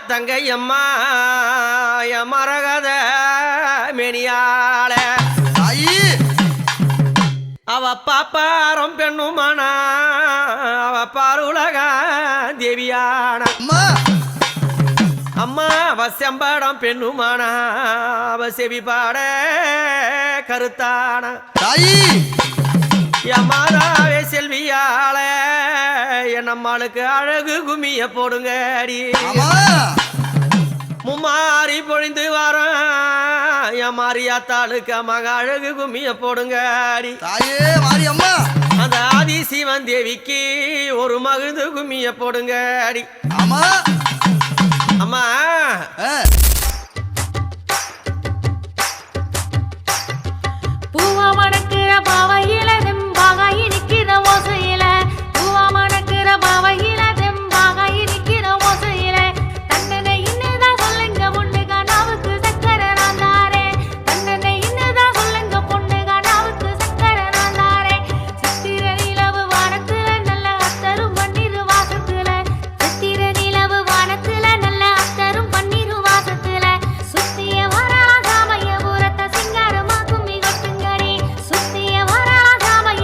தங்கையம்மா மரகத மெனியாள அவ பாப்பாரம் பெண்ணுமானா அவ பாருலக தேவியான அம்மா அவ செம்படம் பெண்ணுமானா அவ செவி பாட கருத்தான மாதாவே செல்வியாள நம்மளுக்கு அழகு கும்மிய போடுங்க அடி மும்மாறி பொழிந்து வர என் மாரியாத்தாளுக்கு மக அழகு கும்மிய போடுங்க அடி அந்த ஆதி சிவன் தேவிக்கு ஒரு மகுது கும்மிய போடுங்க அடி அம்மா பூவா மணக்கிற பாவையில தெம்பாக இனிக்கிற ஓசையில பூவா மணக்கிற பாவையில தெம்பாக இனிக்கிற ஓசையில தன்னனை இன்னுதான் சொல்லுங்க பொண்ணு கனாவுக்கு சக்கரை நான் தாரே தன்னனை இன்னுதான் சொல்லுங்க பொண்ணு கனாவுக்கு சக்கரை நான் தாரே சித்திர நிலவு வானத்துல நல்ல அத்தரும் பன்னீர் வாசத்துல சித்திர நிலவு வானத்துல நல்ல அத்தரும் பன்னீர் வாசத்துல சுத்திய வரா சாமைய ஊரத்த சிங்காரமா கும்மி கொட்டுங்கடி சுத்திய வரா சாமைய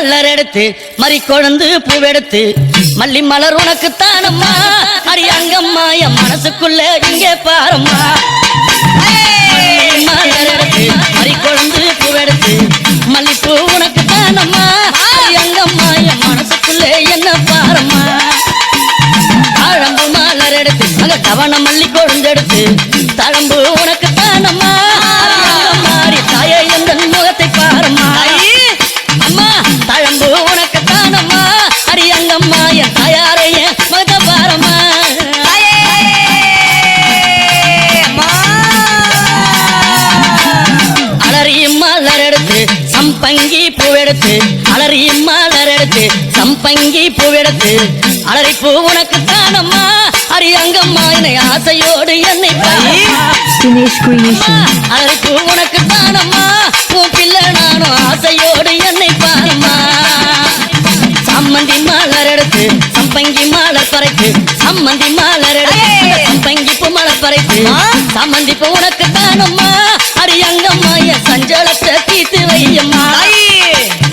மலர் எடுத்து மறி கொழுந்து பூவெடுத்து மல்லி மலர் உனக்கு தானம்மா அரியங்கம்மா என் மனசுக்குள்ள இங்கே பாரம்மா மலர் எடுத்து மறி கொழுந்து பூவெடுத்து மல்லிப்பூ உனக்கு தானம்மா அரியங்கம்மா என் மனசுக்குள்ள என்ன பாரம்மா தாழம்பு மலர் எடுத்து அங்க தவண மல்லி கொழுந்தெடுத்து தழம்பு உனக்கு தானம்மா மாறி தாயே எந்த முகத்தை பாரம்மா அம்மா தழம்பு உனக்கு தானம்மா அரியங்கம்மா என் தாயாரைய மத பாரம்மா அலறியும் மலர் எடுத்து சம்பங்கி பூவெடுத்து அலறியும் மலர் எடுத்து சம்பங்கி பூவெடுத்து அலறிப்பூ உனக்கு தானம்மா அரியங்கம்மா என்னை ஆசையோடு என்னை அலறிப்பூ உனக்கு தானம்மா உன் பிள்ளை நானும் ஆசையோடு என்னை பாரும்மா சம்மந்தி மலர் எடுத்து சம்பங்கி மலர் பறைத்து சம்மந்தி மலர் எடுத்து சம்பங்கி பூ மலர் பறைத்து சம்மந்தி பூ உனக்கு தானம்மா அரியங்கம்மா என் சஞ்சலத்தை தீர்த்து வையம்மா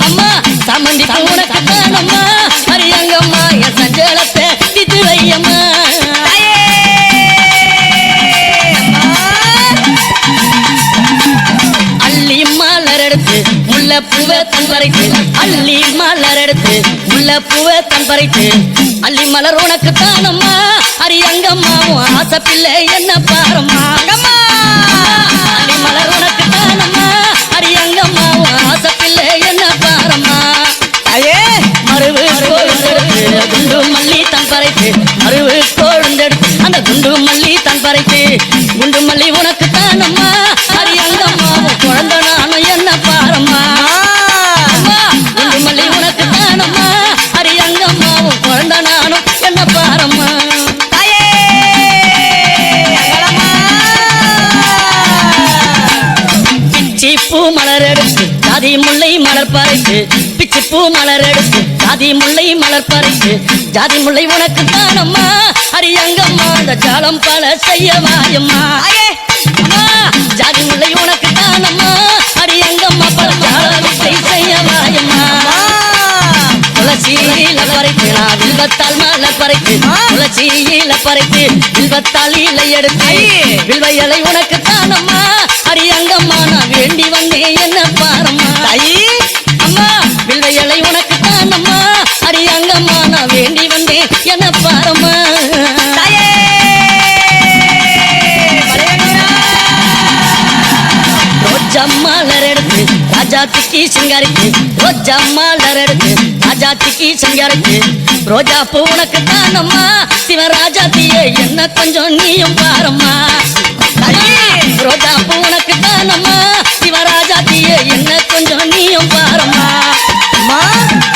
அம்மா சம்மந்தி பூ உனக்கு தானம்மா அரியங்கம்மா என் சஞ்சலத்தை தீர்த்து வையம்மா அள்ளி மலர் எடுத்து முல்லை பூவை தன் பறித்து அள்ளி மலர் எடுத்து முல்லை பூவை தன் பறித்து அள்ளி மலர் உனக்கு தானம்மா அரியங்கம்மா உன் ஆசை பிள்ளை என்ன பாரம்மா அள்ளி மலர் உனக்கு தானம்மா அரியங்கம்மா உன் ஆசை பிள்ளை என்ன பாரம்மா மருவு கொழுந்தெடுத்து குண்டு மல்லி தன் பறித்து மருவு கொழுந்தெடுத்து அந்த குண்டு மல்லி தன் பறித்து குண்டு மல்லி உனக்கு தானம்மா அரியங்கம்மா குழந்தை நானும் என்ன பாரம்மா குண்டு மல்லி உனக்கு தானம்மா அரியங்கம்மா குழந்தை நானும் என்ன பாரம்மா பிச்சி பூ மலர் எடுத்து ஜாதி முல்லை மலர் பறித்து பிச்சி பூ மலர் எடுத்து ஜாதி முல்லை மலர் பறித்து ஜாதி முல்லை உனக்கு தானம்மா அரியங்கம்மா அந்த ஜாலம் பல செய்ய வாயம்மா ஜாதி முல்லை உனக்கு தானம்மா அரியங்கம்மா பல ஜாலத்தை செய்ய வாயம்மா துளசியில பறித்து நான் வில்வத்தால் மலர் பறித்து துளசியில பறித்து வில்வத்தால் இலை எடுத்து வில்வ இலை உனக்கு தானம்மா அரியங்கம்மா நான் வேண்டி வந்தேன் என்ன பாரம்மா அம்மா வில்வ இலை உனக்கு தானம்மா அரியங்கம்மா நான் வேண்டி வந்தேன் என்ன பாரம்மா ரோஜா மலர் எடுத்து ராஜாத்திக்கு சிங்காரிக்கு ரோஜா மலர் எடுத்து ராஜாத்திக்கு சிங்காரிக்கு ரோஜா பூ உனக்கு தானம்மா சிவராஜாத்தியே என்ன கொஞ்சம் நீயும் பாரம்மா ரோஜா பூ உனக்கு தானம்மா சிவராஜாத்தியே என்ன கொஞ்சம் நீயும் பாரம்மா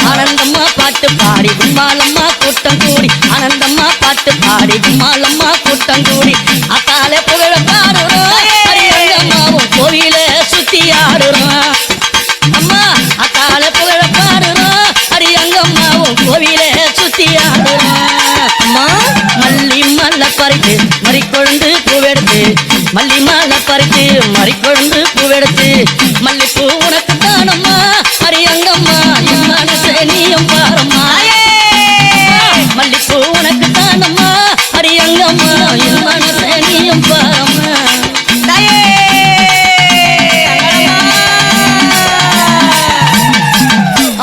ஆனந்தம்மா பாட்டு பாடி கும்மாலம்மா கூட்டம் கூடி ஆனந்தம்மா பாட்டு பாடி கும்மாலம்மா கூட்டம் கூடி அக்காலே புகழ பாடுறோம் அரியங்கம்மாவும் கோவில சுத்தி ஆடுறோம் அம்மா அக்காலே புகழ பாடுறோம் அரியங்கம்மாவும் கோவில சுத்தி ஆடுறோம் அம்மா மல்லி மல்ல பறித்து மறி கொழுந்து பூவெடுத்து மல்லி மல்ல பறித்து மறி கொழுந்து பூவெடுத்து மல்லிப்பூ உனக்கு தானம்மா அரியங்கம்மா என் மனசே நீயும் பாரம்மா மல்லிப்பூ உனக்கு தானம்மா அரியங்கம்மா என் மனசே நீயும் பாரம்மா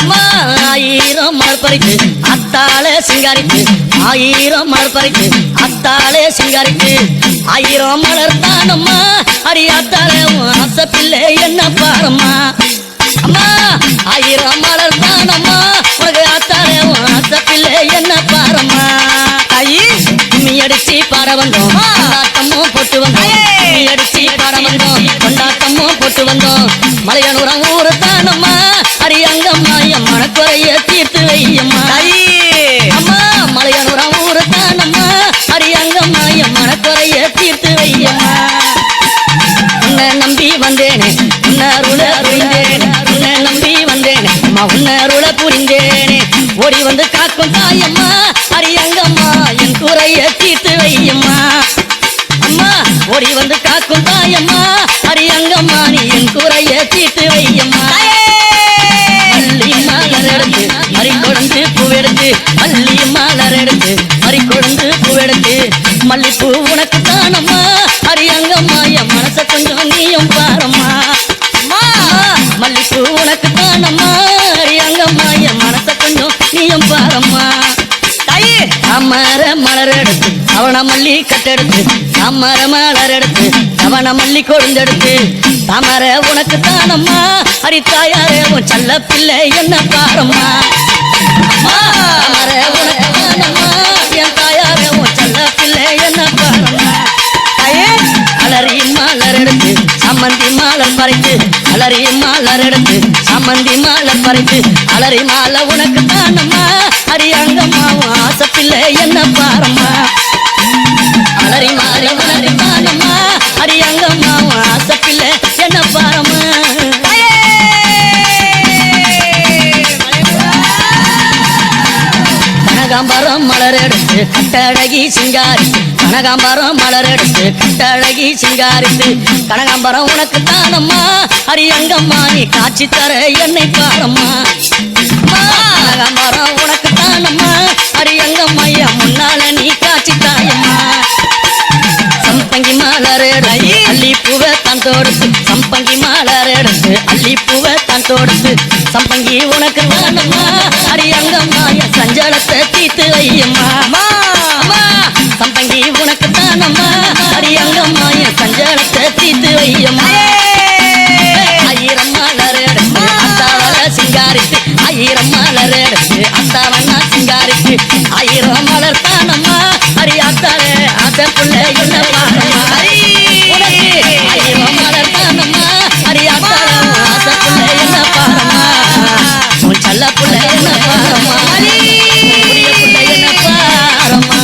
அம்மா ஆயிரம் மலர் பறித்து அத்தாளே சிங்காரிக்கு ஆயிரம் மலர் பறித்து அத்தாளே சிங்காரிக்கு ஆயிரம் மலர் தானம்மா அரியாத்தாளே ஆசை பிள்ளை என்ன பாரம்மா அம்மா ஆயிரம் மலர் தானம்மா உனக்கு ஆத்தாளே ஆசை பிள்ளை என்ன பாரம்மா கும்மி அடிச்சு பாட வந்தோம் கொண்டாட்டமும் போட்டு வந்தோம் கும்மி அடிச்சு பாட வந்தோம் கொண்டாட்டமும் போட்டு வந்தோம் மலையனூரம் ஊரு தானம்மா அரியங்கம்மா என் மனக்குறைய தீர்த்து வையம்மா அம்மா மலையனூரம் ஊரு தானம்மா அரியங்கம்மா என் மனக்குறைய தீர்த்து வையம்மா உன்னை நம்பி வந்தேனே உன்னை அருள புரிந்தேனே உன்னை நம்பி வந்தேனே அம்மா உன்னை அருள புரிந்தேனே ஓடி வந்து காக்கும் தாயம்மா அரியங்கம்மா என் குறைய தீர்த்து வையம்மா அம்மா ஓடி வந்து காக்கும் தாயம்மா அரியங்கம்மா நீ என் குறைய தீர்த்து வையம்மா மல்லி மலர் மல்லிப்பூ உனக்கு தானம்மா அடியங்கம்மா என் மனச கொஞ்சம் நீயும் பாரம்மா மல்லிப்பூ உனக்கு தானம்மா அடியங்கம்மா என் மனச கொஞ்சம் நீயும் பாரம்மா தாமர மலர் எடுத்து அவன மல்லி கட்டெடுத்து தாமர மலர் எடுத்து அவன மல்லி கொழுந்தெடுத்து தாமர உனக்கு தானம்மா அடி தாயாரே உன் செல்ல பிள்ளை என்ன பாரம்மா தாமர உனக்கு தானம்மா என் தாயாரே உன் செல்ல பிள்ளை என்ன பாரம்மா அலறி மலர் எடுத்து சம்மந்தி மாலர் பறித்து அலறி மலர் எடுத்து சம்மந்தி மாலர் பறித்து அலறி மாலை உனக்கு தானம்மா அடி அங்கம்மாவும் ஆசை பிள்ளை என்ன பாரம்மா அலறி மாலை உனக்கு தானம்மா அடி அங்கம்மாவும் ஆசை பிள்ளை என்ன பாரம்மா கனகாம்பரம் மலர் எடுத்து கட்டழகி சிங்காரித்து கனகாம்பரம் மலர் எடுத்து கட்டழகி சிங்காரித்து கனகாம்பரம் உனக்கு தானம்மா அடி அங்கம்மா நீ காட்சி தர என்னை பாரம்மா கனகாம்பரம் உனக்கு தானம்மா அடி அங்கம்மா என் முன்னால நீ காட்சி தாயம்மா சம்பங்கி மலர் எடுத்து அள்ளி பூவை தான் தொடுத்து சம்பங்கி மலர் எடுத்து அள்ளி பூவை தான் தொடுத்து சம்பங்கி உனக்கு தானம்மா அடி அங்கம்மா என் சஞ்சலத்தை தீத்து வையம்மா சம்பங்கி உனக்கு தானம்மா அடி அங்கம்மா என் சஞ்சலத்தை தீத்து வையம்மா ஆயிரம் மலர் எடுத்து அத்தாவல சிங்காரித்து ஆயிரம் மலர் எடுத்து அத்தாவண்ணா சிங்காரித்து ஆயிரம் மலர் தானம்மா அடி அத்தாலே அதற்குள்ள என்ன பாரம்மா உனக்கு ஆயிரம் மலர் தானம்மா அடி அத்தாலே அதற்குள்ள என்ன பாரம்மா உன் செல்ல புள்ள என்ன பாரம்மா புரிய புள்ள என்ன பாரம்மா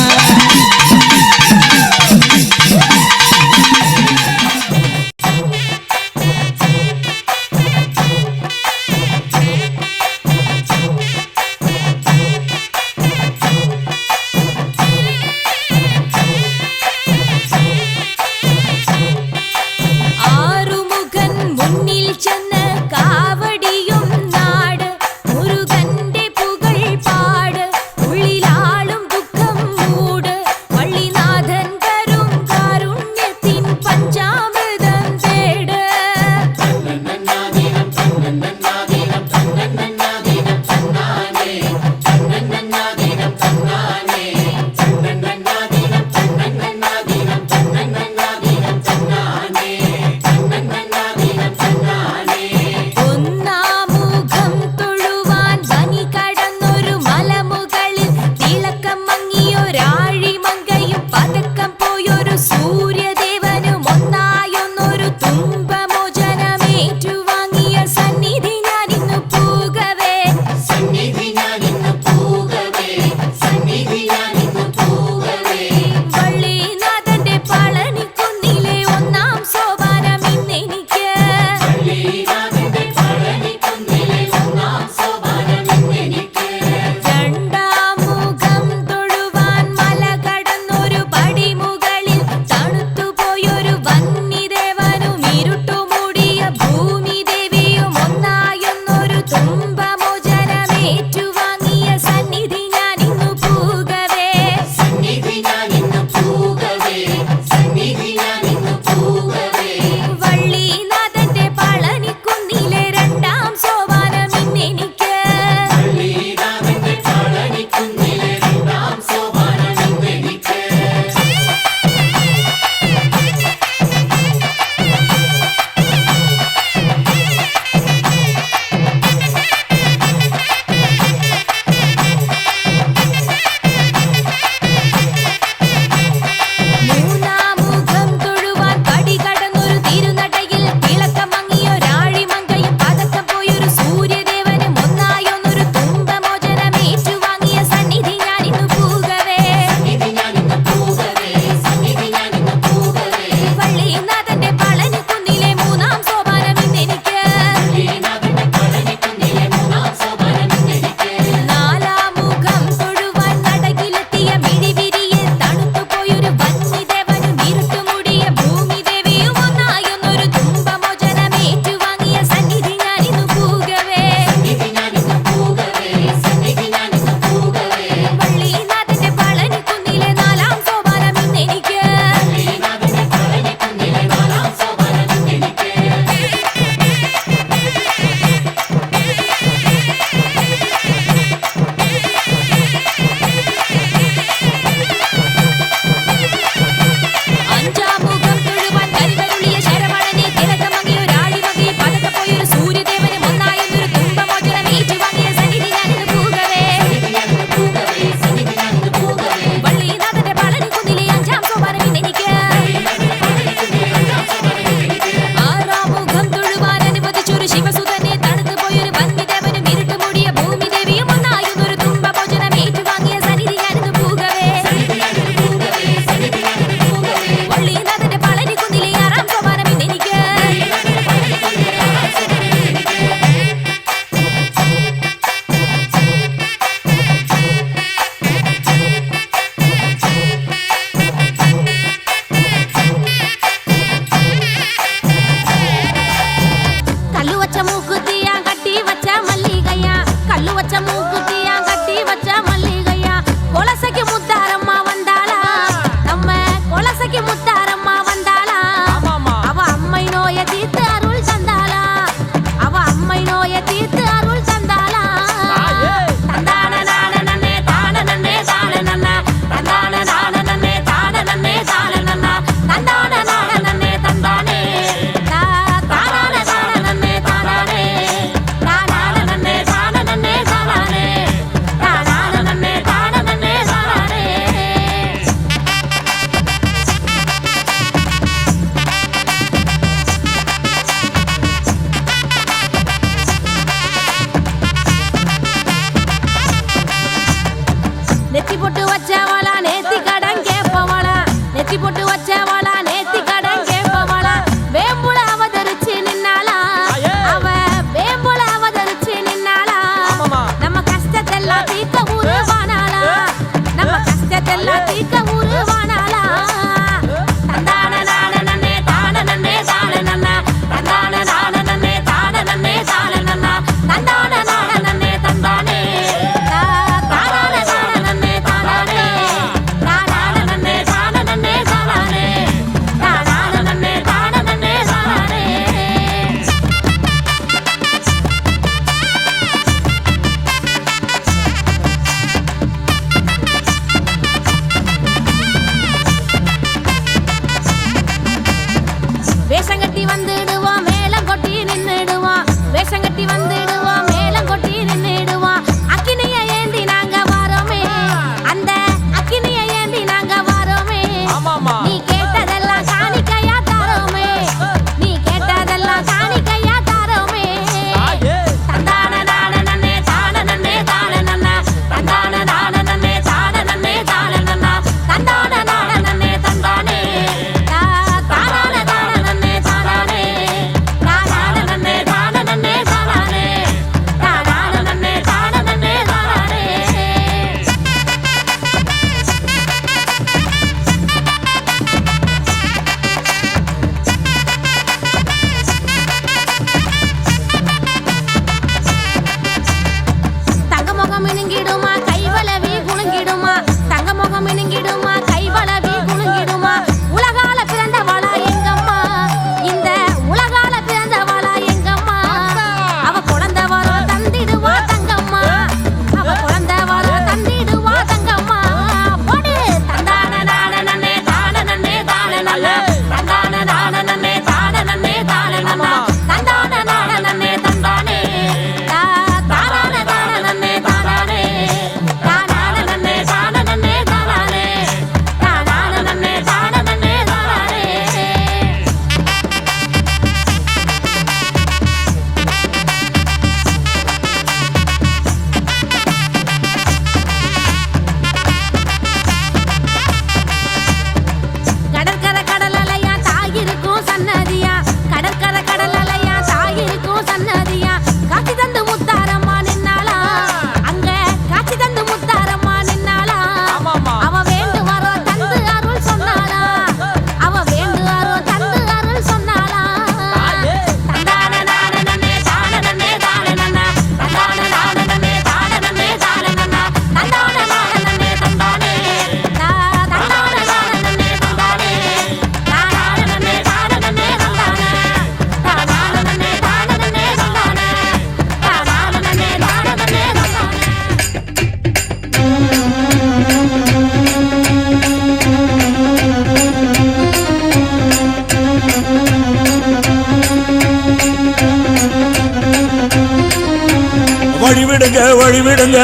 வழிவிடுங்க வழிவிடுங்க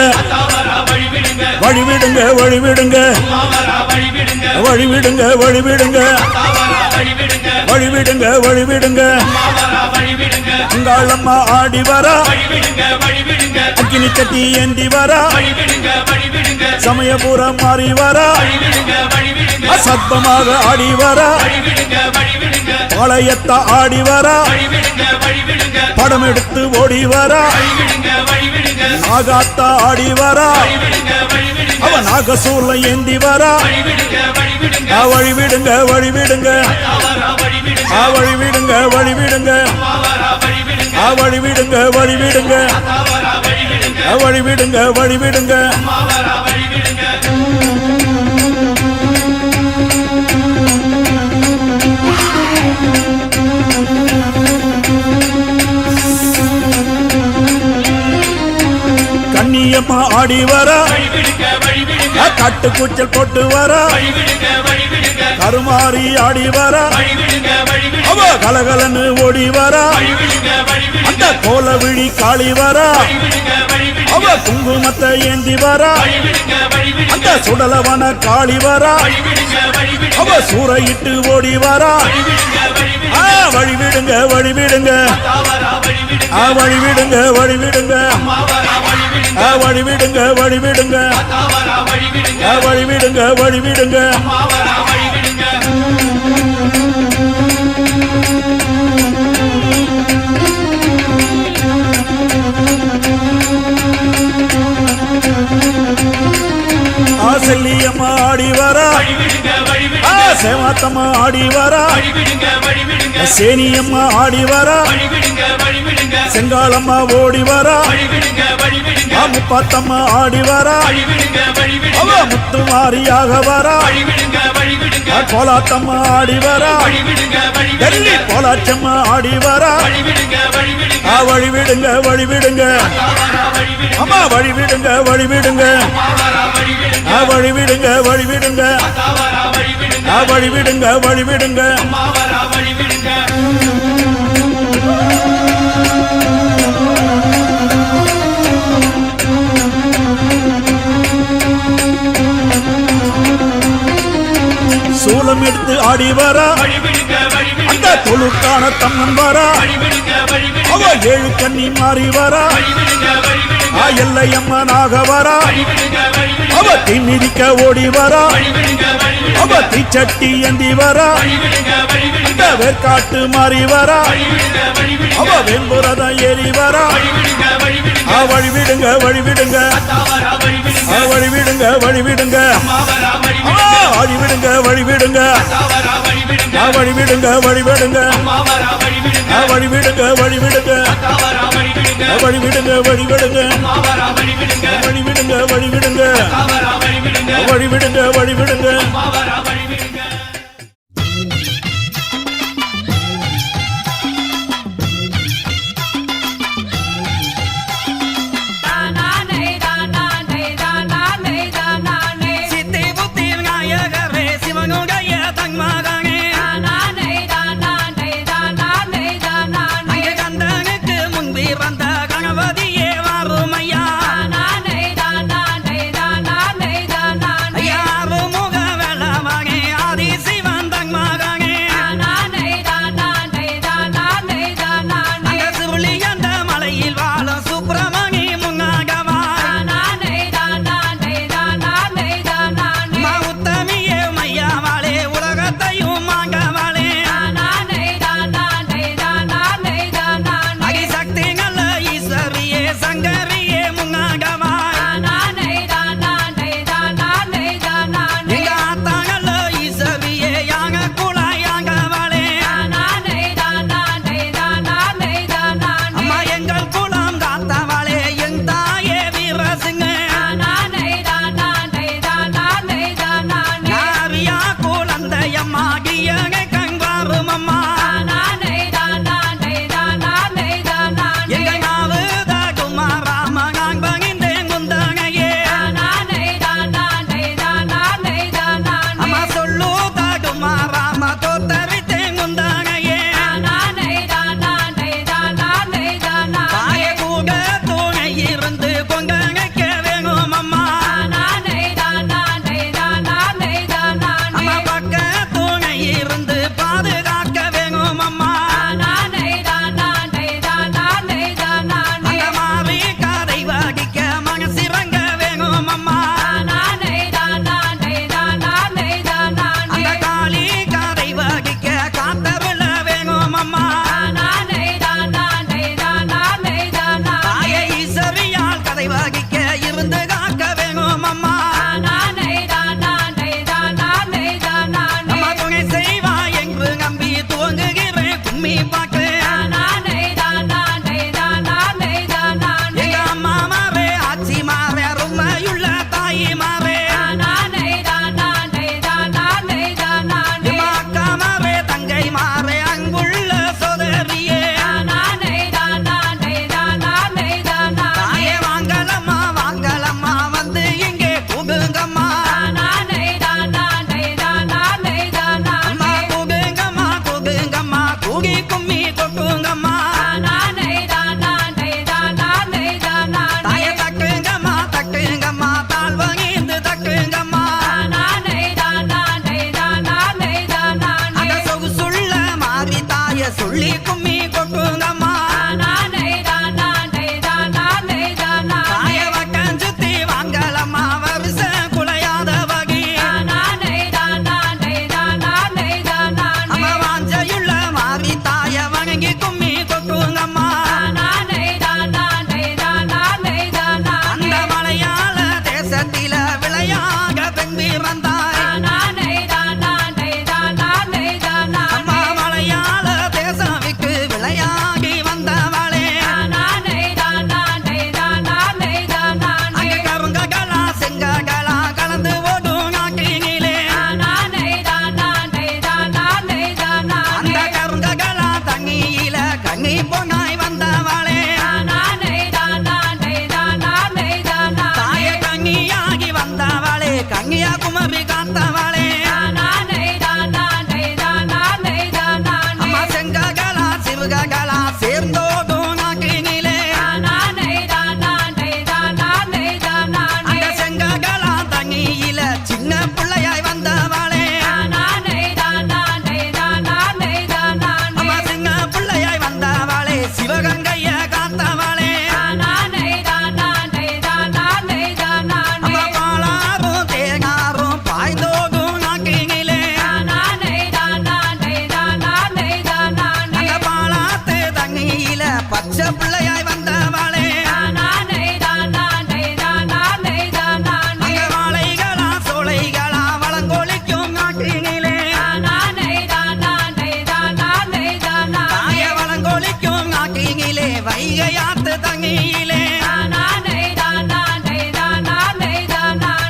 வழிவிடுங்க வழிவிடுங்க வழிவிடுங்க வழிவிடுங்க வழிவிடுங்க வழிவிடுங்க அங்காளம்மா ஆடி வரா அக்கினி கட்டி ஏந்தி வரா சமயபுரம் மாறி வரா அசத்தமாக ஆடி வரா பாளையத்த ஆடி வரா படம் எடுத்து ஓடி வரா நாகாத்தா ஆடி வரா அவ நாகசூர்ல ஏந்தி வரா வழிவிடுங்க வழிவிடுங்க வழிவிடுங்க வழிவிடுங்க வழிவிடுங்க வழிவிடுங்க வழிவிடுங்க வழிவிடுங்க கண்ணியம்மா ஆடி வரா கட்டு கூச்சல் போட்டு வரா கருமாறி ஆடி வரா அவ கலகலன்னு ஓடி வரா அந்த கோல விழி காளி வரா அவ குங்குமத்தை ஏந்தி வரா அந்த சுடலவன காளி வரா அவ சூறையிட்டு ஓடி வரா வழிவிடுங்க வழிவிடுங்க வழிவிடுங்க வழிவிடுங்க வழிவிடுங்க வழிவிடுங்க வழிவிடுங்க வழிவிடுங்க செல்லியம்மா ஆடி வரா சேவாத்தம்மா ஆடி வரா சேனியம்மா ஆடி வரா செங்காலம்மா ஓடி வரா முப்பாத்தம்மா ஆடி வரா அவ முத்து மாரியாக வரா கோலாத்தம்மா ஆடி வரா டெல்லி கோலாச்சம்மா ஆடி வரா வழிவிடுங்க வழிவிடுங்க அம்மா வழிவிடுங்க வழிவிடுங்க வழிவிடுங்க வழிவிடுங்க வழிவிடுங்க வழிவிடுங்க சூலம் எடுத்து ஆடி வரா அந்த தொழுக்கான தம்மன் வரா அவ ஏழு கண்ணி மாறி வரா எல்லையம்மனாக வரா அவ தீமிதிக்க ஓடி வரா அவ தீச்சட்டி ஏந்தி வரா அந்த வேர்காட்டு மாறி வரா அவ வெண்புரத ஏறி வரா வழிவிடுங்க வழிவிடுங்க வழிவிடுங்க வழிவிடுங்க வழிவிடுங்க வழிவிடுங்க வழிவிடுங்க வழிவிடுங்க வழிவிடுங்க வழிவிடுங்க வழிவிடுங்க வழிவிடுங்க வழிவிடுங்க வழிவிடுங்க வழிவிடுங்க வழிவிடுங்க ஐயா கும்மி பாட்டு எங்க அம்மா மாவே ஆச்சி மாவே ரொம்மையுள்ள தாயி மாவே அக்கா மாவே தங்கை மாவே அங்குள்ள சோதரியே தாயே வாங்கலம்மா வாங்கலம்மா வந்து இங்கே புகுங்கம்மா அம்மா புகுங்கம்மா புகுங்கம்மா கூகி கும்மி கொட்டுங்கம்மா தாயே தட்டுங்கம்மா தட்டுங்கம்மா தாழ் வகிந்து தட்டுங்கம்மா அட சொகுசுள்ள மாறி தாய சொல்லி கும்மி கொட்டுங்கம்மா தாய வட்டம் சுத்தி வாங்கலம்மா வருஷ குலையாத வகி அம்மா வாஞ்சையுள்ள மாறி தாய வணங்கி கும்மி கொட்டுங்கம்மா அந்த மலையாள தேசத்தில விளையாக பெண் பிறந்தாய் அம்மா மலையாள தேசம் விட்டு விளையாகி வந்தவளே அங்க கருங்ககளா செங்ககளா கலந்து ஓடும் நாட்டினிலே அந்த கருங்ககளா தண்ணியில கண்ணி பொண்ணாய் வந்தவளே தாய கண்ணியாகி வந்தவளே கண்ணியா குமரி காத்தவளே அம்மா செங்ககளா சிவககளா சேர்ந்தோடும் நாட்டினிலே அந்த செங்ககளா தண்ணியில சின்ன பிள்ளையாய் வந்தவளே அம்மா சின்ன பிள்ளையாய் வந்தவளே சிவகங்கைய காத்தவளே அம்மா பாலாரும் தேனாரும் பாய்ந்தோடும் நாட்டினிலே அந்த பாலாத்து தண்ணியில பச்சை பிள்ளையாய் வந்தவளே அங்க வாழைகளா சோலைகளா வளங்கொழிக்கும் நாட்டினிலே தாய வளங்கொழிக்கும் நாட்டினிலே வைகையாத்து தண்ணியிலே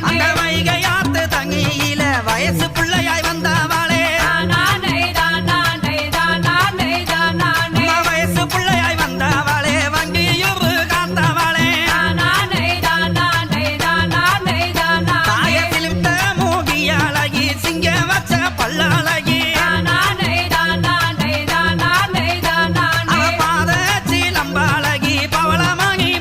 அந்த வைகையாத்து தண்ணியில வயசு பிள்ளையாய் வந்தவளே அம்மா வயசு பிள்ளையாய் வந்தவளே வங்கியுறு காத்தவளே தாய சிலித்த மூகி அழகி சிங்க வச்ச பல்லழகி அவ பாத சீலம்ப அழகி பவளமணி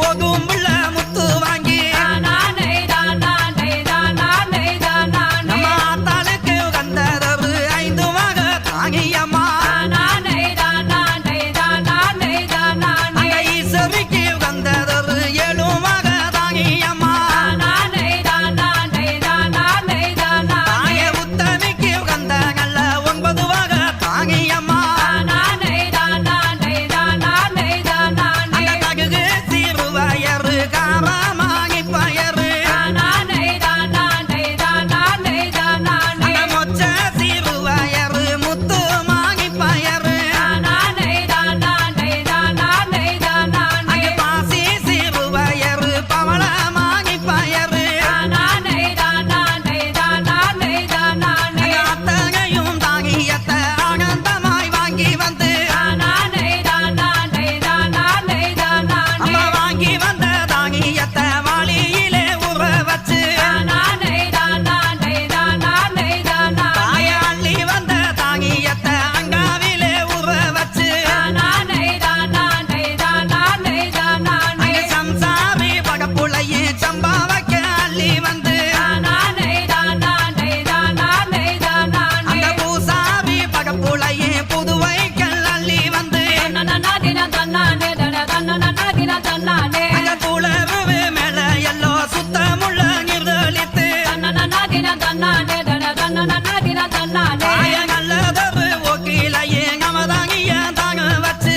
போகும் புள்ள முத்து வாங்கி நம்ம ஆத்தாளுக்கு உகந்ததொரு 5 வகை தாங்கியம்மா அங்க ஈஸ்வரிக்கு உகந்ததொரு 7 வகை தாங்கியம்மா தாய உத்தமிக்கு உகந்த நல்ல 9 வகை தாங்கியம்மா அங்க ககுகு சிறுவயறு காரமாகி பயறு அங்க மொச்ச சிறுவயறு முத்து மாகி பயறு அங்க பாசி சிறுவயறு பவளமாகி பயறு அங்க அத்தகையும் தாகியத்த ஆனந்தமாய் வாங்கி வந்து அம்மா வாங்கி வந்த தாகியத்த வாளியிலே உற வச்சு தாய அள்ளி வந்த தாகியத்த அங்காவிலே உற வச்சு அங்க சம்சாரி பகப்புளையே சம்பாவைக்க அள்ளி வந்து அங்க பூசாரி பகப்புளையே புதுவைக்கல் அள்ளி வந்து அங்க குளறுவே மேல எல்லோ சுத்தமுள்ள நிர்தளித்து தாய நல்லதொரு ஓக்கிலையே நமதாங்கிய தாங்க வச்சு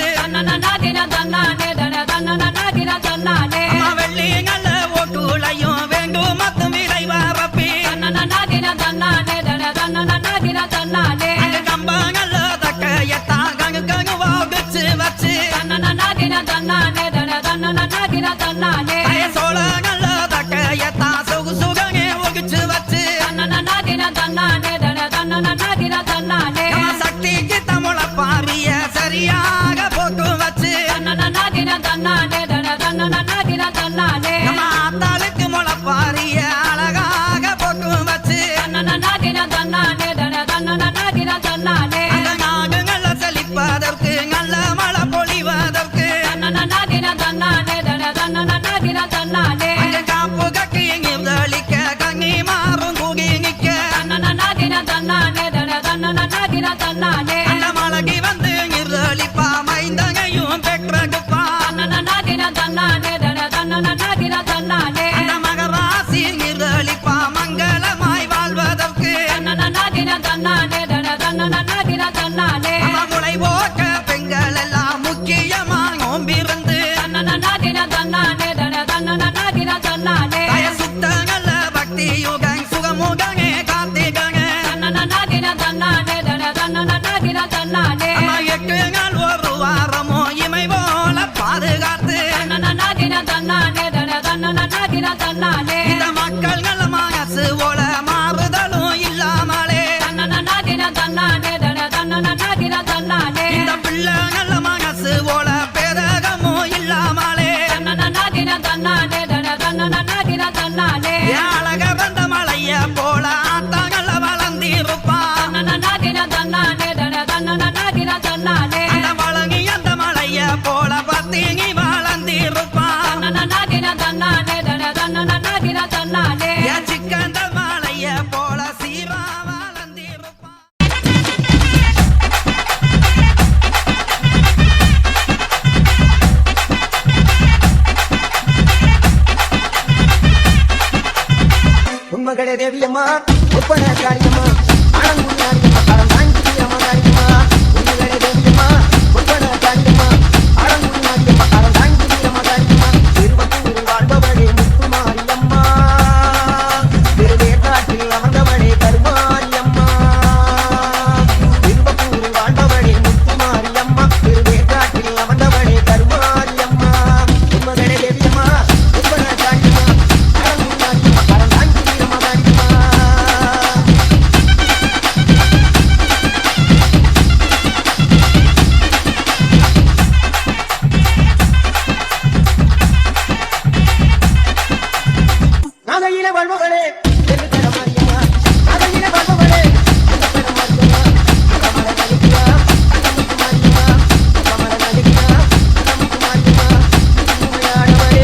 அம்மா வெள்ளி நல்ல ஓட்டுலையும் வேண்டும் மத்தும் விலை வரப்பி அங்க கம்பங்கள்ல தக்கையத்தா கங்கு கங்கு வாடிச்சு வச்சு தாய சோளங்கள்ல தக்கையத்தா சுகு சுகங்கே ஒகிச்சு வச்சு நம்ம சக்திக்கு தமிழ பாரிய சரியாக போட்டு வச்சு நம்ம ஆத்தாளுக்கு முளப்பாரிய அழகாக போட்டு வச்சு அந்த நாகங்கள செழிப்பதற்கு நல்ல மழை பொழிவதற்கு அந்த காப்பு கட்டி நிர்தளிக்க கங்கி மாறும் கூகி நிக்க அந்த மலகி வந்து நிர்தளிப்பா மைந்தகையும் பெற்றகுப்பா அந்த மகராசி நிர்தளிப்பா மங்களமாய் வாழ்வதற்கு நம்ம முளை போக்க பெண்கள் எல்லாம் முக்கியமா நோம்பிருந்து தாய சுத்தங்கள்ல பக்தி யுகங் சுகமுகங்கே காத்திகங்க அம்மா 8 நாள் ஒரு வாரமோ இமை போல பாதுகாத்து இந்த மக்கள் நல்ல மனசு போல மாறுதலும் இல்லாமலே இந்த பிள்ளை நல்ல மனசு போல பேதகமும் இல்லாமலே அழக வந்த மலைய போல ஆத்தாங்கள வளர்ந்திருப்பான் அந்த வழங்கி அந்த மலைய போல பத்திங்கி வளர்ந்திருப்பான் சிக்கந்த மலைய போல சீரா வளர்ந்திருப்பான் உண்மகளே தேவியம்மா ஒப்பன காரியம்மா அழங்குடியாரியம்மா கரம் தாங்கியம்மா காரியம்மா உண்மகளே தேவியம்மா ஒப்பன காரியம்மா அழங்குடியாரியம்மா கரம் தாங்கியம்மா காரியம்மா திருவத்தூர் வாழ்பவளே முத்துமாரியம்மா திருவேற்காட்டில் அமர்ந்தவளே கருமாரியம்மா திருவத்தூர் வாழ்பவளே முத்துமாரியம்மா திருவேற்காட்டில் அமர்ந்தவளே கருமாரியம்மா உண்மகளே தேவியம்மா ஒப்பன காரியம்மா அழங்குடியாரியம்மா கரம் தாங்கியம்மா காரியம்மா நாகையில வாழ்பவளே தெருக்கட மாரியம்மா நாகையில வாழ்பவளே தெருக்கட மாரியம்மா கமல நடிக்கியா கமல மாரியம்மா கமல நடிக்கியா கமல மாரியம்மா உண்மையானவளே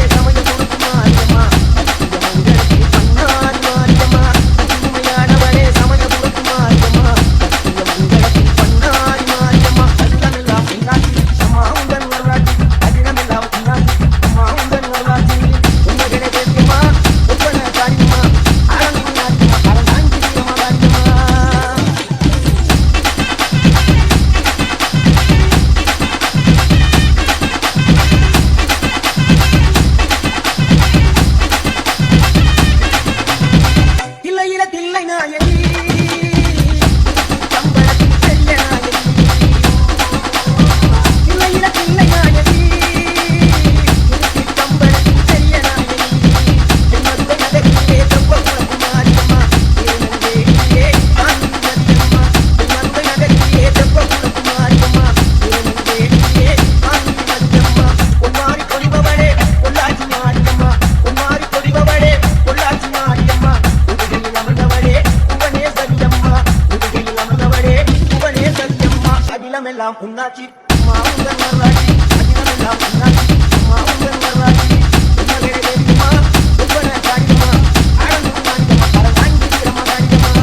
அகிலமெல்லாம் உன்னாட்சி அம்மா உங்கள் வரலாட்சி அகிலமெல்லாம் உன்னாட்சி அம்மா உங்கள் வரலாட்சி உண்மைகளே தேவியம்மா ஒப்பன காரியம்மா ஆடம்பரம் காரியம்மா அரசாங்கிரமா காரியம்மா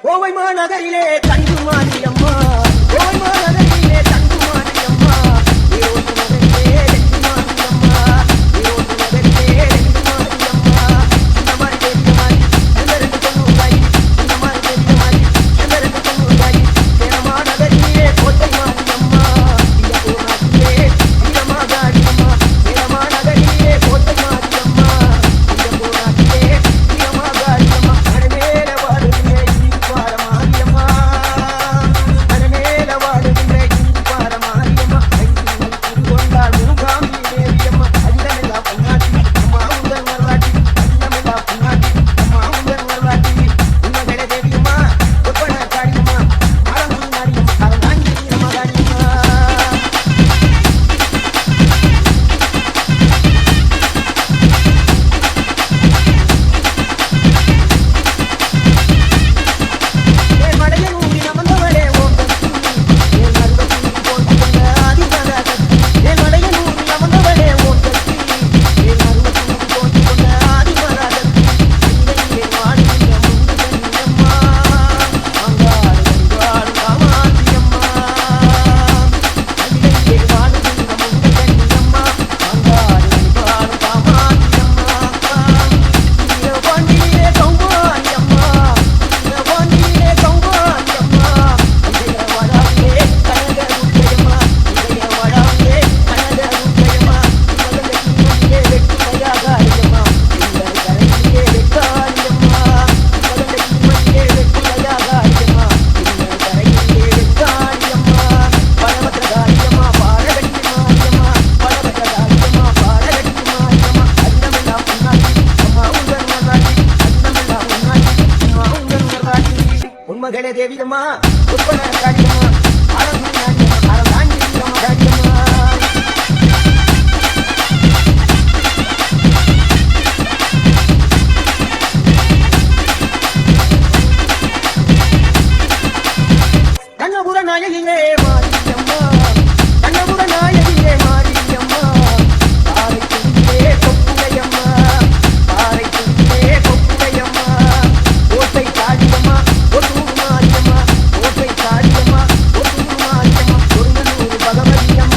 கோவை மாநகரிலே தண்டு மாரியம்மா கோவை மாநகரிலே தண்டு மாரியம்மா ஈரோடு நகரிலே ரெண்டு மாரியம்மா ஈரோடு நகரிலே ரெண்டு மாரியம்மா இந்த மாதிரி பெரிய மாதிரி எந்த ரெண்டு பொண்ணு தாயி இந்த மாதிரி பெரிய மாதிரி எந்த ரெண்டு பொண்ணு தாயி சேரமா நகரிலே கோட்டை மாரியம்மா இந்த பூர்ணாத்திலே வீரமா காரியம்மா சேரமா நகரிலே கோட்டை மாரியம்மா இந்த பூர்ணாத்திலே வீரமா காரியம்மா மனமேல வாழுகிற ஈப்பார மாரியம்மா மனமேல வாழுகிற ஈப்பார மாரியம்மா ஐந்து கொண்டாள் முருகாமி தேவியம்மா அகிலமெல்லாம் பொன்னாட்டி அம்மா உங்கள் வரலாற்றி அகிலமெல்லாம் பொன்னாட்டி அம்மா உங்கள் வரலாற்றி உண்மைகளே தேவியம்மா ஒப்பன காரியம்மா ஆடம்பரம் காரியம்மா அரசாங்கிரமா காரியம்மா ஏன் மலையனூரி அமர்ந்தவளே ஓம் சக்தி ஏன் மருதபூமி போட்டு கொண்ட ஆதிபராசக்தி ஏன் மலையனூரி அமர்ந்தவளே ஓம் சக்தி ஏன் மருதபூமி போட்டு கொண்ட ஆதிபராசக்தி அகிலையிலே வாழுகின்ற முருகனியம்மா அங்காடு வழிபாடு காமாட்சியம்மா அகிலையிலே வாழுகின்ற முருகனியம்மா அங்காடு வழிபாடு காமாட்சியம்மா வீரபாண்டியிலே கௌமாரியம்மா வீரபாண்டியிலே கௌமாரியம்மா இதய வளாவிலே கனக ருத்ரையம்மா இதய வளாவிலே கனக ருத்ரையம்மா மகந்த கீழிலே வெற்றிலையாகாரியம்மா இந்த கரையிலே வெட்டாரியம்மா மகந்த கீழிலே வெற்றிலையாகாரியம்மா இந்த கரையிலே வெட்டாரியம்மா பரமத்திரகாரியம்மா பாரகட்டி மாரியம்மா பரமத்திரகாரியம்மா பாரகட்டி மாரியம்மா அகிலமெல்லாம் உன்னாட்சி அம்மா உங்கள் வரலாற்றி அகிலமெல்லாம் உன்னாட்சி அம்மா உங்கள் வரலாற்றி உண்மைகளே தேவியம்மா ஒப்பன காரியம்மா ஆடம்பரம் காரியம்மா அரசாங்கிரமா காரியம்மா கண்ணபுர நாயகியே மாரியம்மா கண்ணபுர நாயகியே மாரியம்மா தாரை துணியே கொப்புடையம்மா தாரை துணியே கொப்புடையம்மா கோட்டை காரியம்மா ஒட்டூர் மாரியம்மா கோட்டை காரியம்மா ஒட்டூர் மாரியம்மா ஒருங்கனூர் பகவதியம்மா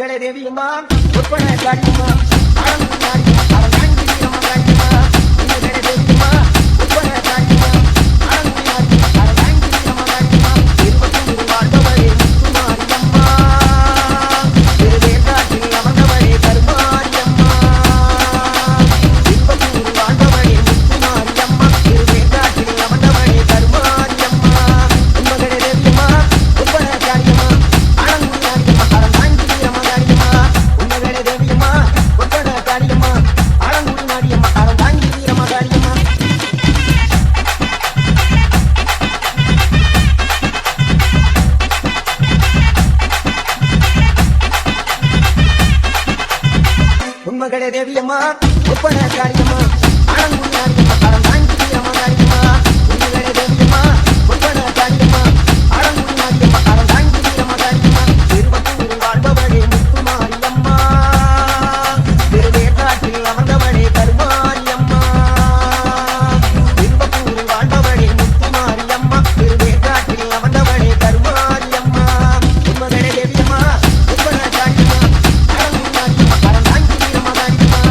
உண்மகளே தேவியம்மா ஒப்பனை காரியம்மா ஆனந்த காரியம்மா அறந்தாங்கி வீரம்மா காரியம்மா உண்மகளே தேவியம்மா ஒப்பனை காரியம்மா ஆனந்த காரியம்மா அறந்தாங்கி வீரம்மா காரியம்மா இருபத்தூர் வாழ்பவளே முத்துமாரியம்மா திருவேற்காட்டில் அமர்ந்தவளே கருமாரியம்மா இருபத்தூர் வாழ்பவளே முத்துமாரியம்மா திருவேற்காட்டில் அமர்ந்தவளே கருமாரியம்மா உண்மகளே தேவியம்மா ஒப்பனை காரியம்மா ஆனந்த காரியம்மா அறந்தாங்கி வீரம்மா காரியம்மா உண்மகளே தேவியம்மா ஒப்பனை காரியம்மா ஆனங்குடி மாரியம்மா அறந்தாங்கி வீரம்மா காரியம்மா உண்மகளே தேவியம்மா ஒப்பனை காரியம்மா ஆனங்குடி மாரியம்மா அறந்தாங்கி வீரம்மா காரியம்மா உண்மகளே தேவியம்மா ஒப்பனை காரியம்மா ஆனங்குடி மாரியம்மா அறந்தாங்கி வீரம்மா காரியம்மா திருவத்தூர் வாழ்பவளே முத்துமாரியம்மா திருவேற்காட்டில் அமர்ந்தவளே கருமாரியம்மா திருவத்தூர் வாழ்பவளே முத்துமாரியம்மா திருவேற்காட்டில் அமர்ந்தவளே கருமாரியம்மா உண்மகளே தேவியம்மா ஒப்பனை காரியம்மா ஆனங்குடி மாரியம்மா அறந்தாங்கி வீரம்மா காரியம்மா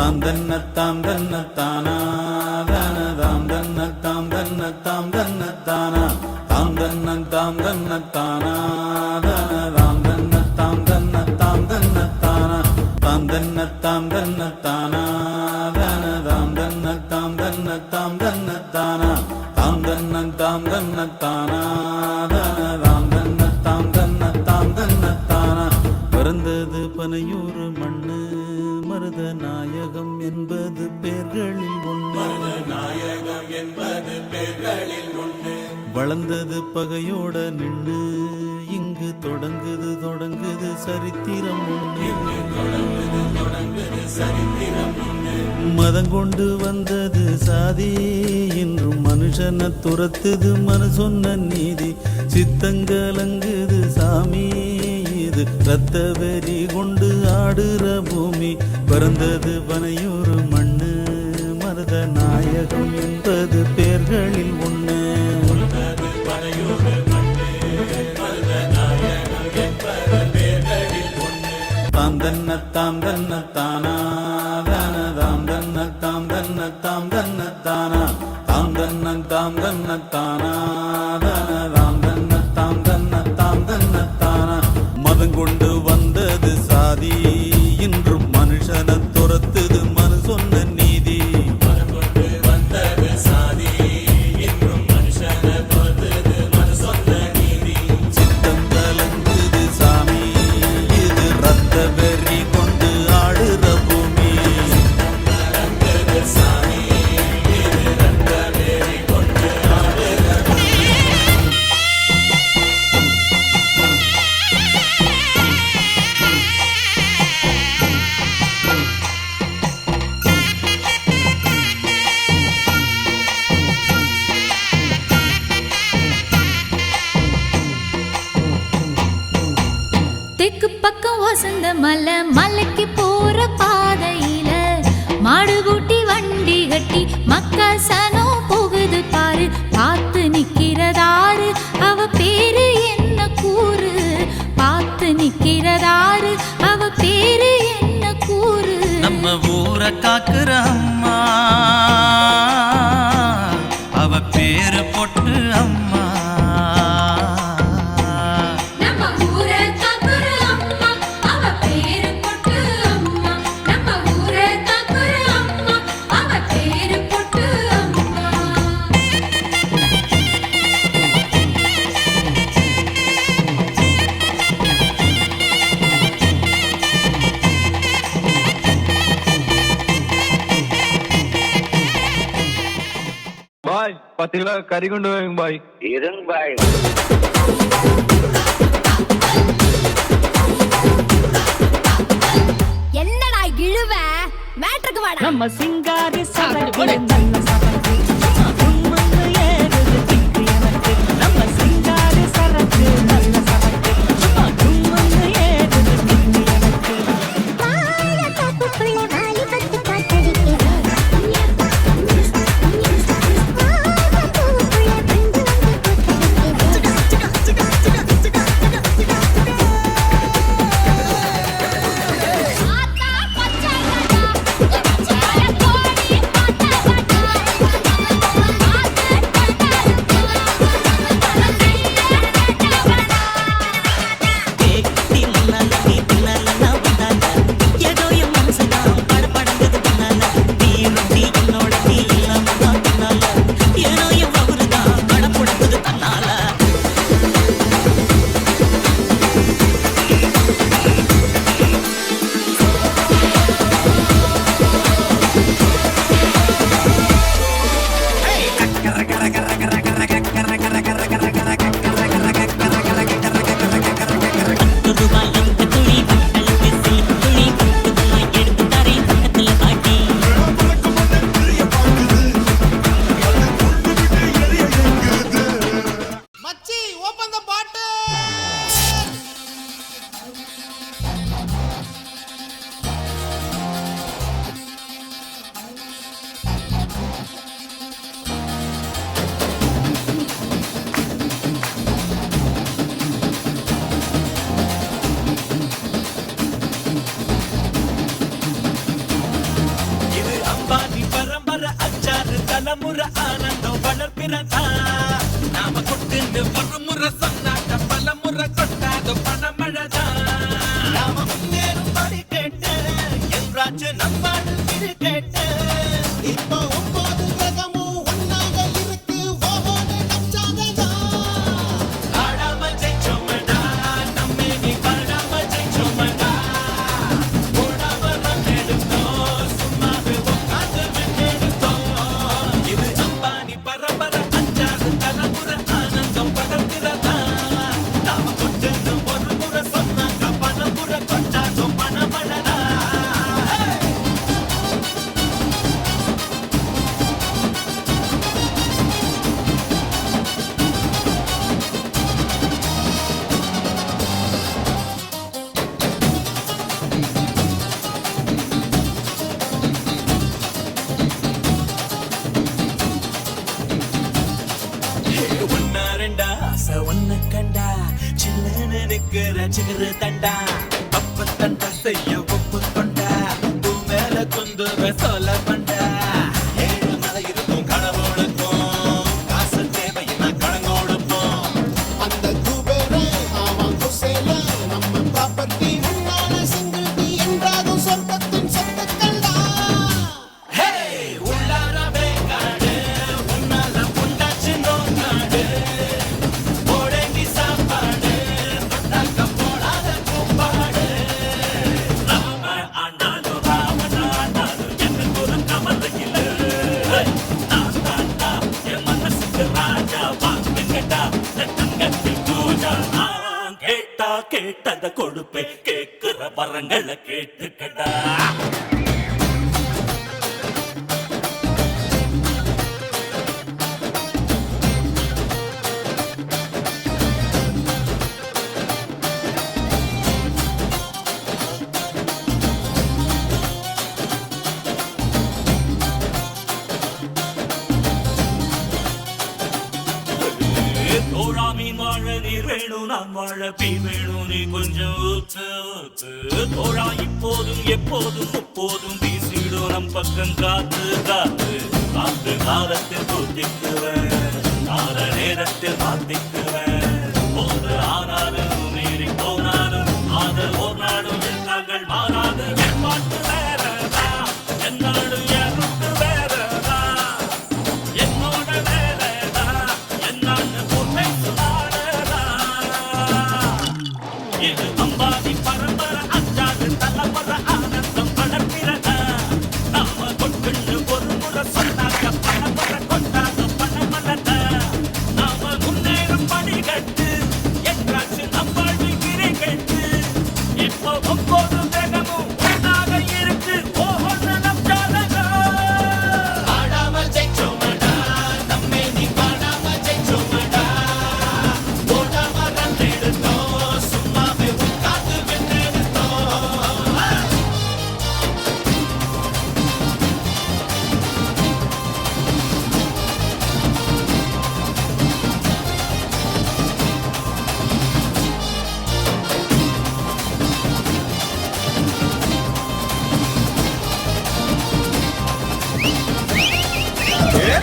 தாம் தன்ன தாம் தன்ன தானா தாம் தன்ன தாம் தன்ன தாம் தன்ன தானா தாம் தன்ன தாம் தன்ன தானா தாம் தன்ன தாம் தன்ன தாம் தன்ன தானா தாம் தன்ன தாம் தன்ன தானா தாம் தன்ன தாம் தன்ன தாம் தன்ன தானா தாம் தன்ன தாம் தன்ன தானா தாம் தன்ன தாம் தன்ன தாம் தன்ன தானா பிறந்தது பனையூர் மண்ணு மருத நாயகம் என்பது பேர்களில் ஒன்று நாயகம் என்பது பேர்களில் ஒன்று வளர்ந்தது பகையோட நின்று இங்கு தொடங்குது சரித்திரம் ஒன்று தொடங்குது சரித்திரம் ஒன்று மதங்கொண்டு வந்தது சாதி இன்றும் மனுஷனை துரத்துது மனு சொன்ன நீதி சித்தங்கலங்குது சாமி இது ரத்த வெறி கொண்டு ஆடுற பூமி பிறந்தது பனையூர் மண்ணு மருத நாயகம் என்பது பேர்களில் ஒண்ணு தாம் தன்ன தாம் தன்ன தானா தாம் தன்ன தாம் தன்ன தாம் தன்ன தானா தாம் தன்ன தாம் தன்ன தானா தாம் தன்ன தாம் தன்ன தாம் தன்ன தானா மதம் கொண்டு வந்தது சாதி இன்றும் மனுஷனை துரத்துது மனு சொன்ன நீதி வந்தது சாதி இன்றும் மனுஷனை துரத்துது மனு சொன்ன நீதி சித்தம் கலங்குது சாமி இது ரத்த வெறி கொண்டு ஆடுற பூமி சாமி இது ரத்த வெறி கொண்டு ஆடுற பூமி தெற்கு பக்கம் வசந்த மலை மலைக்கு போற பாதையில மாடு கூட்டி வண்டி கட்டி மக்கா சனம் போகுது பாரு பார்த்து நிக்கிறதாரு அவ பேரு என்ன கூறு பார்த்து நிக்கிறதாரு அவ பேரு என்ன கூறு நம்ம ஊரை காக்குற அம்மா அவ பேரு பொட்டு அம்மா நம்ம ஊரை காக்குற அம்மா அவ பேரு பொட்டு அம்மா நம்ம ஊரை காக்குற அம்மா அவ பேரு பொட்டு அம்மா பாய் 10 கிலோ கறி கொண்டு வாங்க பாய். இருங்க பாய். என்னடா இழுவ மேட்ருக்கு வாடா நம்ம சிங்காரி சரக்கு நல்ல சரக்கு உண்மைங்க ஏறுது திக்கு எனக்கு நம்ம சிங்காரி சரக்கு நல்ல சரக்கு உண்மைங்க ஏறுது திக்கு எனக்கு வாழ காப்புக்குள்ள வாலி பத்து காத்தடிக்கு ஆத்தா பச்சை பலமுறை ஆனந்தம் வளர்ப்பிறதா நாம கொட்டுன்னு ஒரு முறை சொன்னாட்ட பலமுறை கொட்டாத பணமழதா நாம முன்னேறும் படி கேட்டு என்றாச்சு நம்மாடு திரு கேட்டு இப்போ 9 கிரகமும் ஒன்னாக இருக்கு ஓஹோன்னு நச்சாததா ஆடாம ஜெயிச்சோமடா நம்மே நீ பாடாம ஜெயிச்சோமடா ஓடாம ரன் எடுத்தோம் சும்மாவே உட்காந்து வென்றெடுத்தோம் இது அம்பானி பரம்பரை அஞ்சாறு தலைமுறை ஆனந்தம் படர்கிறதா நாம கொட்டுன்னு ஒரு முறை சொன்னாங்க பணமுறை கொண்டாடும் பணமழதா ஒன்னா ரெண்டா ஆசை ஒன்ன கண்டா சில்லன்னு நிக்கிற சிறு தண்டா அப்ப தண்டா செய்ய ஒப்பு கொண்டா பூ மேல குந்துவ சொல்ல பண்டா ஏழு மலை இருக்கும் கடவுளுக்கும் காசு தேவையின்னா கடங்கோடுப்போம் அந்த குபேரே அவன் குசேல நம்ம ப்ராப்பர்ட்டி முன்னால சிங்கிள் டி என்றாகும் சொர்க்கத்தின் சொத்துக்கள்டா ஹே உள்ளாரவே காடு உன்னால உண்டாச்சு நோக்காடு போடேங்கி சாப்பாடு தொட்டாக்க போடாத கூப்பாடு ராம ஆண்டாலும் ராவண ஆண்டாலும் எனக்கு ஒரு கமலையில் நான் தாண்டா என் மனசுக்கு ராஜா வாங்குங்கடா தங்கத்தில் பூஜா நான் கேட்டா கேட்டத கொடுப்பே கேட்கிற வரங்களை கேட்டுக்கடா தோழா மீன் வாழ நீர் வேணும் நான் வாழ பீ வேணும் நீ கொஞ்சம் ஊத்து ஊத்து தோழா இப்போதும் எப்போதும் முப்போதும் வீசிடும் நம் பக்கம் காத்து காத்து காத்து காலத்தில் தூத்திக்குவேன் கால நேரத்தில் மாத்திக்குவேன் போது ஆனாலும் மீறி போனாலும் ஆதல் ஒரு நாடும் எண்ணங்கள் மாறாது என் பாட்டு வேறதா என்னாலும் என் ரூட்டு வேறதா என்னோட வேலைதா என்னான்னு உண்மை சொல்லாடதா இது அம்பாதி பரம்பரை அஞ்சாறு தலைமுறை ஆனந்தம் வளர்க்கிறதா நாம கொட்டுன்னு ஒரு முறை சொன்னாக்க பணமுறை கொண்டாத பணமலதா நாம முன்னேறும் படிகட்டு என்றாச்சு நம்மாழ்வி கிரை கட்டு இப்போ 9 கிரகமும் ஒன்னாக இருக்கு ஓஹோன்னு நம் ஜாதகம் ஆடாம ஜெயிச்சோமடா நம்மே நீ பாடாம ஜெயிச்சோமடா ஓடாம ரன் எடுத்தோம் சும்மாவே உட்காந்து வென்றெடுத்தோம்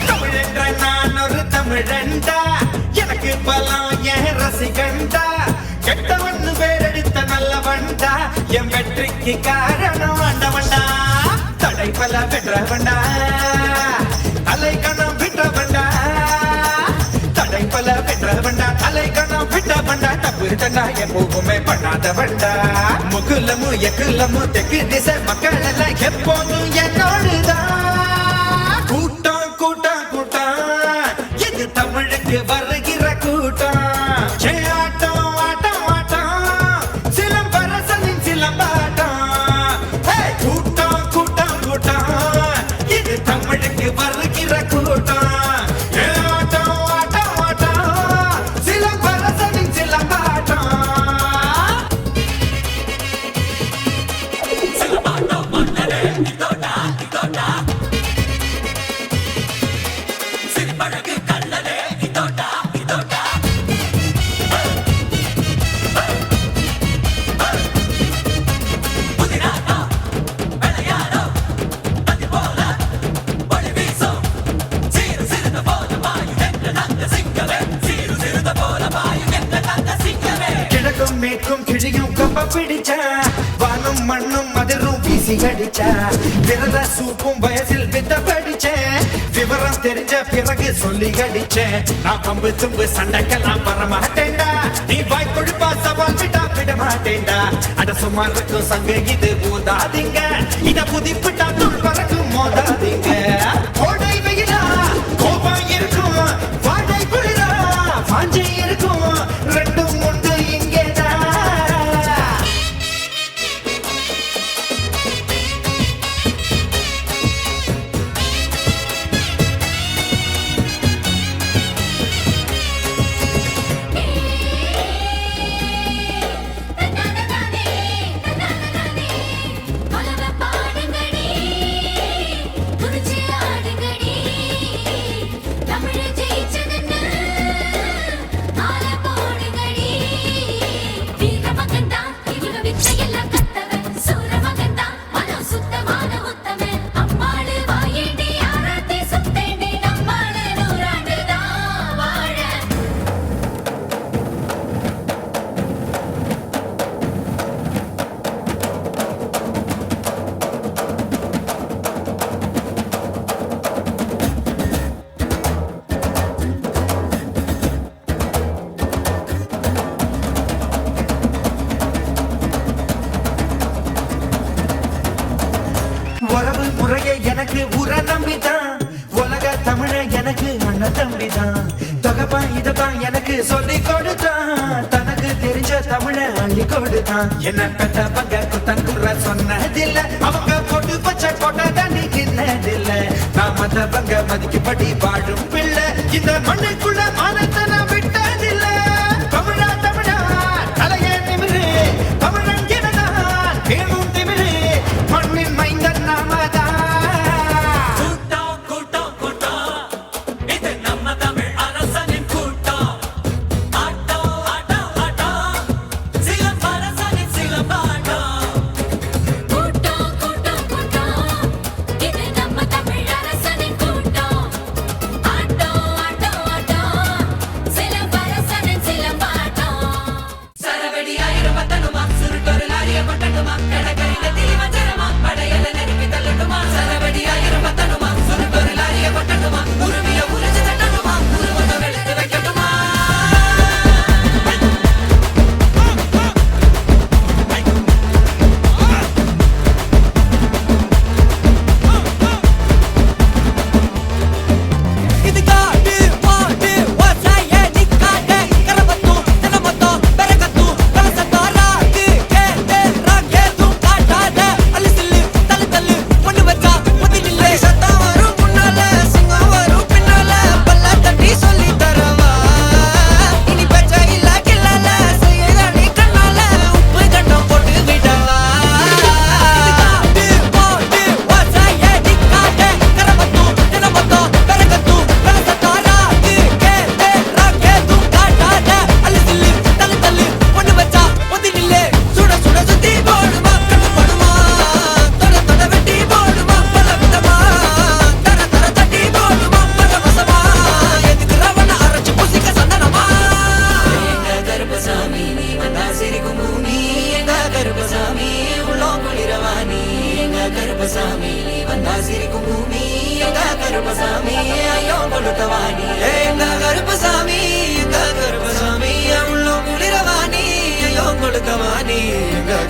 தமிழென்ற நான் ஒரு தமிழண்டா எனக்கு பலம் என் ரசிகண்டா கெட்டவன் வேறெடுத்த நல்லவண்டா என் வெற்றிக்கு காரணம் ஆண்டவண்டா தடை பல வென்றவண்டா அலைக்கணம் விட்டவண்டா தடை பல வென்றவண்டா அலைக்கணம் விட்டவண்டா தப்பு தண்டா எப்பவுமே பண்ணாதவண்டா முகுலமும் எக்குலமும் தெற்கு திசை மக்கள் எல்லாம் எப்போதும் என்னோடுதான் கூட்டம் கூட்டம் கூட்டம் இது தமிழுக்கு வருகிற கூட்டம் ஆட்டம் ஆட்டம் ஆட்டம் சிலம்பரசனின் சிலம்பாட்டம் கூட்டம் கூட்டம் கூட்டம் இது தமிழுக்கு வருகிற கூட்டம் ஆட்டம் ஆட்டம் ஆட்டம் சிலம்பரசனின் சிலம்பாட்டம் சிலம்பாட்டம் மன்னரே இதோடா இதோடா சிறுபழகு கல்லலே இதோடா இதோடா புதிராட்டம் விளையாடும் நதி போல ஒளி வீசும் பிடிச்சா வானும் மண்ணும் அதிரும் வீசி அடிச்சா விரத சூப்பும் வயசில் வித்த படிச்சேன் விவரம் தெரிஞ்ச பிறகு சொல்லி அடிச்சேன் நான் பம்பு தும்பு சண்டைக்கெல்லாம் வர மாட்டேன்டா நீ வாய் கொழுப்பா சவால் விட்டா விட மாட்டேன்டா அட சும்மா இருக்கும் சங்க இது மோதாதீங்க இத புதிப்பிட்டா துள் பறக்கும் மோதாதீங்க கோடை வெயிலா கோபம் இருக்கும் வாடை குளிரா வாஞ்சை இருக்கும் ரெண்டும் உண்டு இங்கேதான் உறவு முறையே எனக்கு உர நம்பிதான் உலக தமிழ எனக்கு அண்ணன் தம்பிதான் தொகப்பா இததான் எனக்கு சொல்லி கொடுத்தான் தனக்கு தெரிஞ்ச தமிழ அள்ளி கொடுத்தான் என்ன பெற்றவங்க குத்தங்குற சொன்னதில்ல அவங்க போட்டு பச்சை போட்ட தண்ணி கிண்ணதில்ல நான் மத்தவங்க மதிக்கப்படி வாழும் பிள்ளை இந்த மண்ணுக்குள்ள மானத்தை நான் விட்டதில்ல தமிழா தமிழா தலையே நிமிரு தமிழன் எனதான் கேளும் திமிரு மண்ணின் மைந்தன் நாமதான்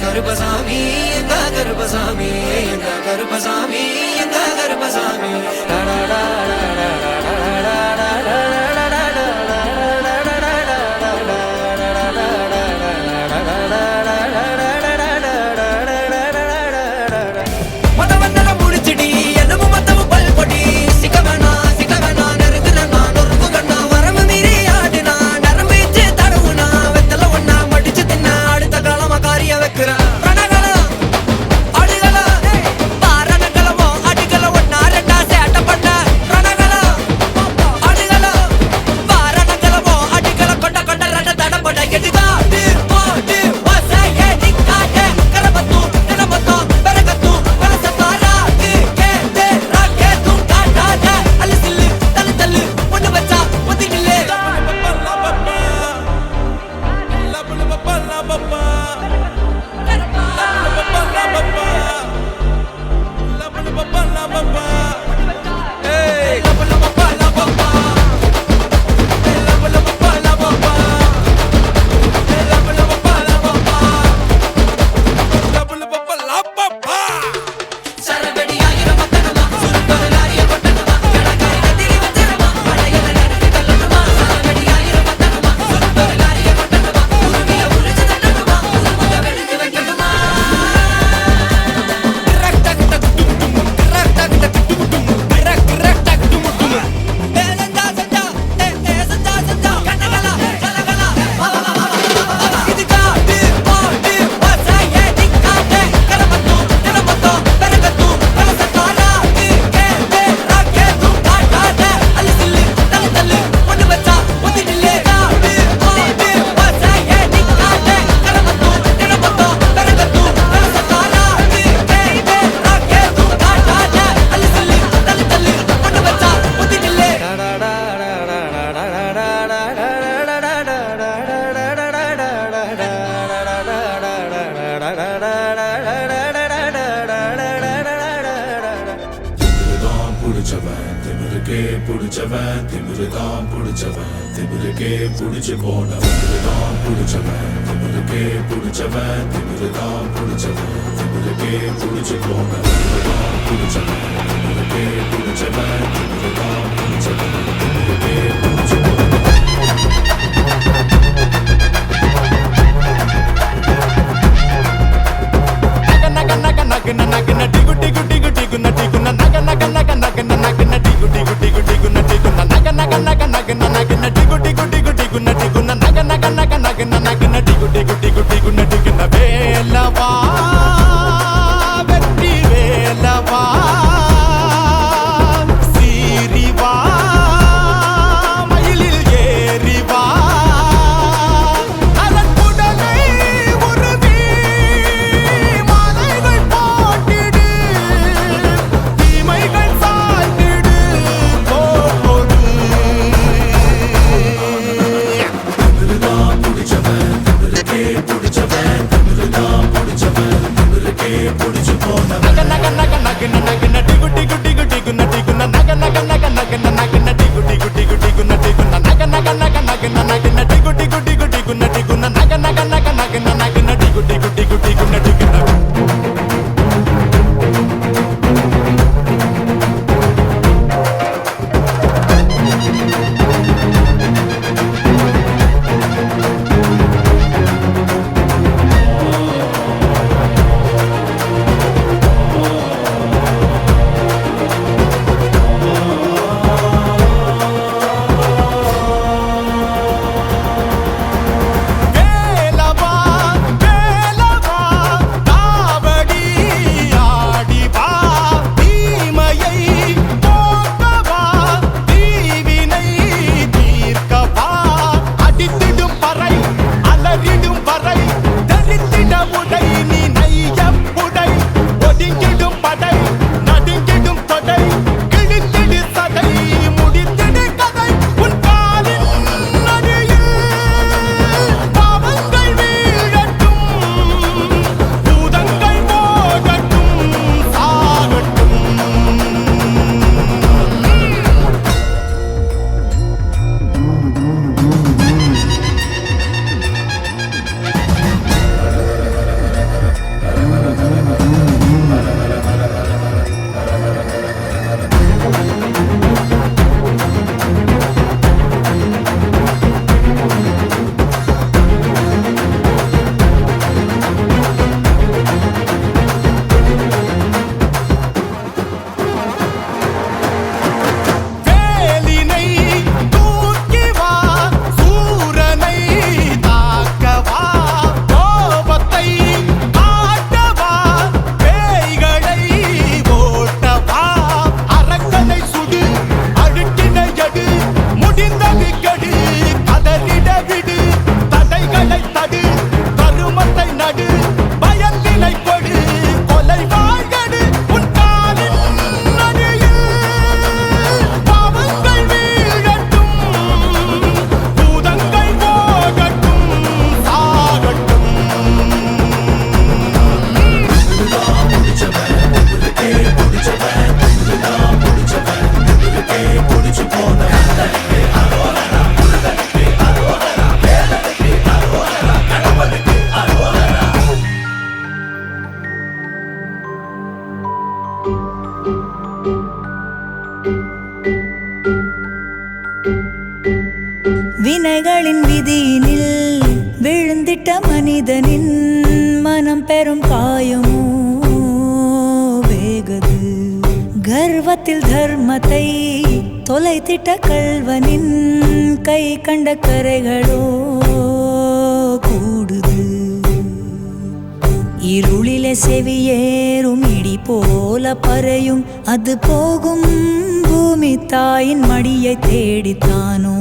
கருப்பசாமி எங்க கருப்பசாமி எங்க கருப்பசாமி எங்க கருப்பசாமி பாரணங்களமோ புடிச்சவன் திமிருக்கே புடிச்சவன் திமிருதான் புடிச்சவன் திமிருக்கே புடிச்சு போனவன் திமிருதான் புடிச்சவன் திமிருக்கே புடிச்சவன் திமிருதான் புடிச்சவன் திமிருக்கே புடிச்சு போனவன் திமிருதான் புடிச்சவன் திமிருக்கே புடிச்சவன் திமிருதான் புடிச்சவன் திமிருக்கே புடிச்சு வேலவா வெற்றி வேலவா சீரிவா மயிலில் ஏறிவா அதற்குடலை உருவி மாலைகள் போட்டிடு தீமைகள் சாய்ந்திடு போடு திமிருதான் புடிச்சவன் திமிருக்கே புடிச்சவன் திமிருதான் புடிச்சவன் திமிருக்கே புடிச்சு போனவன் நக நக நக நக நடி குட்டி குட்டி குட்டி குன்னடி குன்ன நக நக நக நக நக நடி குட்டி குட்டி குட்டி குன்னடி குன்ன நக நக நக நக நக நடி குட்டி குட்டி குட்டி குன்னடி குன்ன நக நக நக நக நக நடி குட்டி குட்டி குட்டி குன்னடி குன்ன வேலவா வேலவா தாவடி ஆடிவா தீமையை போக்கவா தீவினை தீர்க்கவா அடித்திடும் பறை அலறிடும் வரை தரித்திட உடை நீ நைய புடை ஒதுங்கிடும் படை நடுங்கிடும் தொடை கிழித்திடு சதை முடித்திடு கதை உன் காலின் நடியில் பாவங்கள் வீழட்டும் பூதங்கள் போகட்டும் சாகட்டும் வேலினை தூக்கி வா சூரனை தாக்கவா கோபத்தை ஆட்டவா பேய்களை ஓட்டவா அரக்கனை சுடு அழுக்கினை எடு முடிந்தது கெடு கதறிட விடு தடைகளை தடு கருமத்தை நடு பயத்தினை கொடு கொலை வாழ்கடு உன் காலின் நடியில் பாவங்கள் வீழட்டும் பூதங்கள் போகட்டும் சாகட்டும் வினைகளின் விதியினில் விழுந்திட்ட மனிதனின் மனம் பெறும் காயமோ வேகது கர்வத்தில் தர்மத்தை தொலைத்திட்ட கள்வனின் கை கண்ட கரைகளோ கூடுது இருளிலே செவியேறும் இடி போல பறையும் அது போகும் பூமி தாயின் மடியை தேடித்தானோ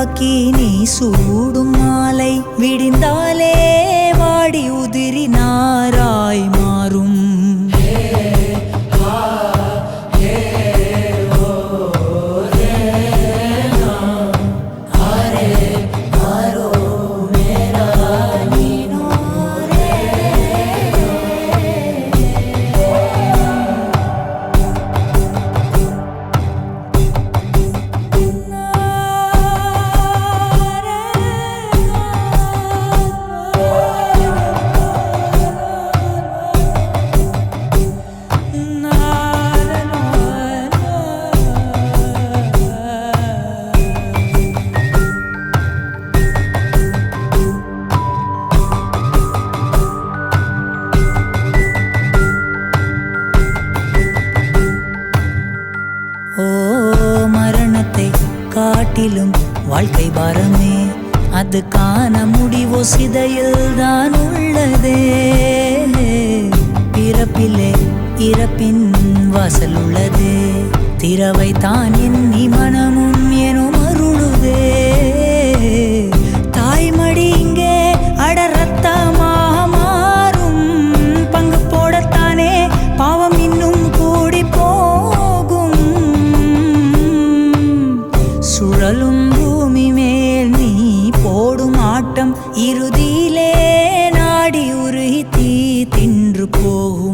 உருவாக்கி நீ சூடும் மாலை விடிந்தாலே வாடி உதிரி நாராய் மாறும் ஓ மரணத்தை காட்டிலும் வாழ்க்கை பாரமே அது காண முடிவோ சிதையில் தான் உள்ளதே பிறப்பிலே இறப்பின் வாசல் உள்ளதே திறவை தான் எண்ணி மனமும் எனும் அருளுதே தாய்மடி இங்கே அடரத்தமாக மாறும் பங்கு போடத்தானே பாவம் இன்னும் கூடி போகும் சுழலும் பூமி மேல் நீ போடும் ஆட்டம் இறுதியிலே நாடி உருகி தீ தின்று போகும்